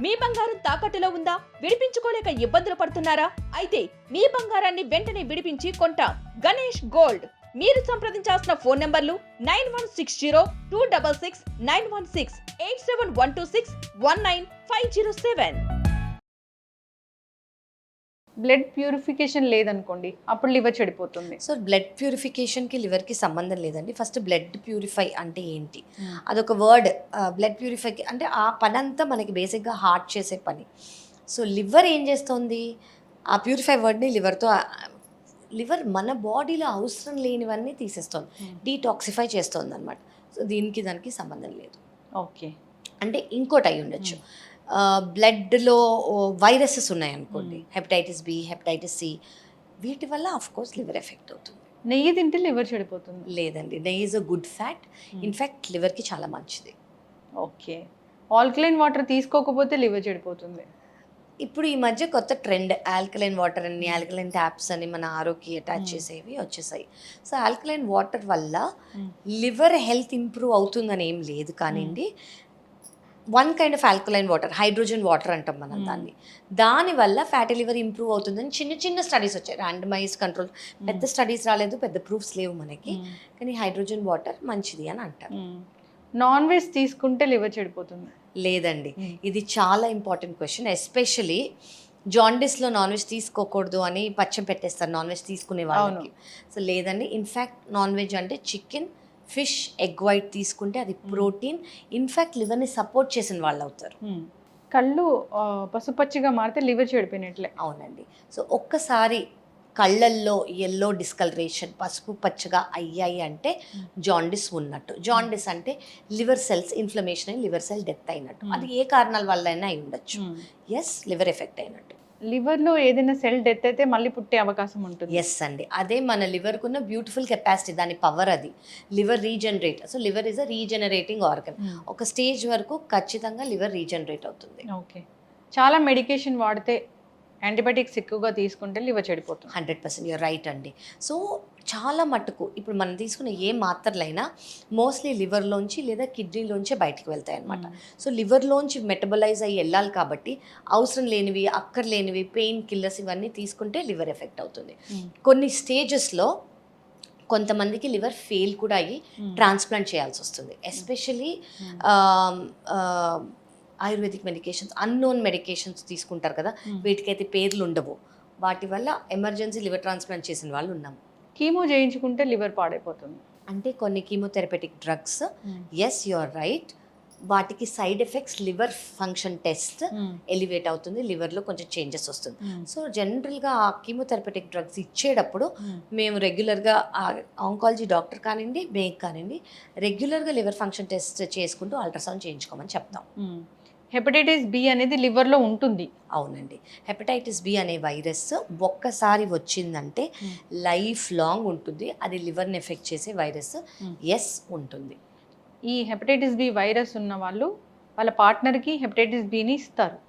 మీ బంగారం తాకట్టులో ఉందా? విడిపించుకోలేక ఇబ్బందులు పడుతున్నారా? అయితే మీ బంగారాన్ని వెంటనే విడిపించి కొంటాం. గణేష్ గోల్డ్. మీరు సంప్రదించాల్సిన ఫోన్ నంబర్లు 9160-266-916, 8712619507. బ్లడ్ ప్యూరిఫికేషన్ లేదనుకోండి, అప్పుడు లివర్ చెడిపోతుంది. సో బ్లడ్ ప్యూరిఫికేషన్కి లివర్కి సంబంధం లేదండి. ఫస్ట్ బ్లడ్ ప్యూరిఫై అంటే ఏంటి, అదొక వర్డ్. బ్లడ్ ప్యూరిఫై అంటే ఆ పని అంతా మనకి బేసిక్గా హార్ట్ చేసే పని. సో లివర్ ఏం చేస్తుంది, ఆ ప్యూరిఫై వర్డ్ని లివర్ మన బాడీలో అవసరం లేనివన్నీ తీసేస్తుంది, డీటాక్సిఫై చేస్తుంది అనమాట. సో దానికి సంబంధం లేదు. ఓకే, అంటే ఇంకోటి అయి ఉండొచ్చు, బ్లడ్లో వైరసెస్ ఉన్నాయనుకోండి, హెపటైటిస్ బి, హెపటైటిస్ సి, వీటి వల్ల ఆఫ్కోర్స్ లివర్ ఎఫెక్ట్ అవుతుంది. నెయ్యి తింటే లివర్ చెడిపోతుంది? లేదండి, నెయ్యి is a good fat. In fact లివర్కి చాలా మంచిది. ఓకే, ఆల్కలైన్ వాటర్ తీసుకోకపోతే లివర్ చెడిపోతుంది? ఇప్పుడు ఈ మధ్య కొత్త ట్రెండ్, ఆల్కలైన్ వాటర్ అని, ఆల్కలైన్ ట్యాప్స్ అని మన ఆరోగ్యకి అటాచ్ చేసేవి వచ్చేసాయి. సో ఆల్కలైన్ వాటర్ వల్ల లివర్ హెల్త్ ఇంప్రూవ్ అవుతుందని ఏం లేదు కానివ్వండి. One kind of alkaline water, hydrogen water అంటాం మనం దానివల్ల ఫ్యాటీ లివర్ ఇంప్రూవ్ అవుతుందని చిన్న చిన్న స్టడీస్ వచ్చాయి, ర్యాండమైజ్ కంట్రోల్. పెద్ద స్టడీస్ రాలేదు, పెద్ద ప్రూఫ్స్ లేవు మనకి, కానీ హైడ్రోజన్ వాటర్ మంచిది అని అంటారు. నాన్ వెజ్ తీసుకుంటే లివర్ చెడిపోతుంది? లేదండి, ఇది చాలా ఇంపార్టెంట్ క్వశ్చన్. ఎస్పెషలీ జాండిస్లో నాన్ వెజ్ తీసుకోకూడదు అని పచ్చం పెట్టేస్తారు నాన్ వెజ్ తీసుకునే వాళ్ళకి. సో లేదండి, ఇన్ఫ్యాక్ట్ నాన్ వెజ్ అంటే చికెన్, ఫిష్, ఎగ్ వైట్ తీసుకుంటే అది ప్రోటీన్, ఇన్ఫ్యాక్ట్ లివర్ని సపోర్ట్ చేసిన వాళ్ళు అవుతారు. కళ్ళు పసుపచ్చిగా మారితే లివర్ చెడిపోయినట్లే? అవునండి. సో ఒక్కసారి కళ్ళల్లో ఎల్లో డిస్కలరేషన్, పసుపు పచ్చగా అయ్యాయి అంటే జాండిస్ ఉన్నట్టు. జాండిస్ అంటే లివర్ సెల్స్ ఇన్ఫ్లమేషన్ అయి లివర్ సెల్ డెత్ అయినట్టు. అది ఏ కారణాల వల్ల అయినా అయి ఉండొచ్చు. ఎస్, లివర్ ఎఫెక్ట్ అయినట్టు. లివర్లో ఏదైనా సెల్ డెత్ అయితే మళ్ళీ పుట్టే అవకాశం ఉంటుంది? ఎస్ అండి, అదే మన లివర్కు ఉన్న బ్యూటిఫుల్ కెపాసిటీ, దాని పవర్ అది. Liver regenerate. So liver is a regenerating organ. ఒక స్టేజ్ వరకు ఖచ్చితంగా లివర్ రీజనరేట్ అవుతుంది. ఓకే, చాలా మెడికేషన్ వాడితే, యాంటీబయాటిక్స్ ఎక్కువగా తీసుకుంటే లివర్ చెడిపోతుంది? 100% యూర్ రైట్ అండి. సో చాలా మట్టుకు ఇప్పుడు మనం తీసుకునే ఏ మాత్రలైనా మోస్ట్లీ లివర్లోంచి లేదా కిడ్నీలోంచే బయటికి వెళ్తాయి అనమాట. సో లివర్లోంచి మెటబలైజ్ అయ్యి వెళ్ళాలి కాబట్టి అవసరం లేనివి, అక్కర్లేనివి, పెయిన్ కిల్లర్స్ ఇవన్నీ తీసుకుంటే లివర్ ఎఫెక్ట్ అవుతుంది. కొన్ని స్టేజెస్లో కొంతమందికి లివర్ ఫెయిల్ కూడా అయ్యి ట్రాన్స్ప్లాంట్ చేయాల్సి వస్తుంది. Especially ayurvedic medications, unknown medications తీసుకుంటారు కదా, వీటికైతే పేర్లు ఉండవు. వాటి వల్ల ఎమర్జెన్సీ లివర్ ట్రాన్స్ప్లాంట్ చేసిన వాళ్ళు ఉన్నాము. కీమో చేయించుకుంటే లివర్ పాడైపోతుంది అంటే కొన్ని కీమోథెరపెటిక్ డ్రగ్స్, ఎస్ యువర్ రైట్, వాటికి side effects, liver function test elevate అవుతుంది, లివర్లో కొంచెం చేంజెస్ వస్తుంది. సో జనరల్గా ఆ కీమోథెరపెటిక్ డ్రగ్స్ ఇచ్చేటప్పుడు మేము రెగ్యులర్గా ఆంకాలజీ డాక్టర్ కానివ్వండి, మేక్ కానివ్వండి, రెగ్యులర్గా లివర్ ఫంక్షన్ టెస్ట్ చేసుకుంటూ అల్ట్రాసౌండ్ చేయించుకోమని చెప్తాం. హెపటైటిస్ బి అనేది లివర్లో ఉంటుంది? అవునండి, హెపటైటిస్ బి అనే వైరస్ ఒక్కసారి వచ్చిందంటే లైఫ్ లాంగ్ ఉంటుంది. అది లివర్ని ఎఫెక్ట్ చేసే వైరస్. ఎస్, ఉంటుంది. ఈ హెపటైటిస్ బి వైరస్ ఉన్న వాళ్ళు వాళ్ళ పార్ట్నర్కి హెపటైటిస్ బిని ఇస్తారు?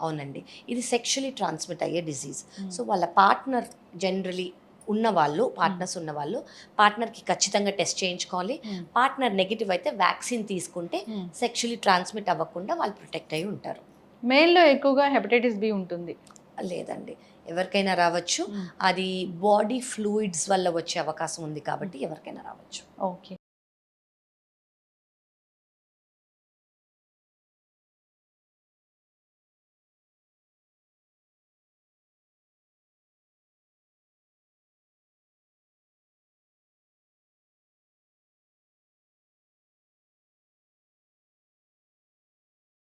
అవునండి, ఇది సెక్షువలీ ట్రాన్స్మిట్ అయ్యే డిసీజ్. సో వాళ్ళ పార్ట్నర్ జనరలీ ఉన్నవాళ్ళు, పార్ట్నర్స్ ఉన్నవాళ్ళు పార్ట్నర్కి ఖచ్చితంగా టెస్ట్ చేయించుకోవాలి. పార్ట్నర్ నెగిటివ్ అయితే వ్యాక్సిన్ తీసుకుంటే సెక్షువలీ ట్రాన్స్మిట్ అవ్వకుండా వాళ్ళు ప్రొటెక్ట్ అయి ఉంటారు. మేల్లో ఎక్కువగా హెపటైటిస్ బి ఉంటుంది? లేదండి, ఎవరికైనా రావచ్చు. అది బాడీ ఫ్లూయిడ్స్ వల్ల వచ్చే అవకాశం ఉంది కాబట్టి ఎవరికైనా రావచ్చు. ఓకే.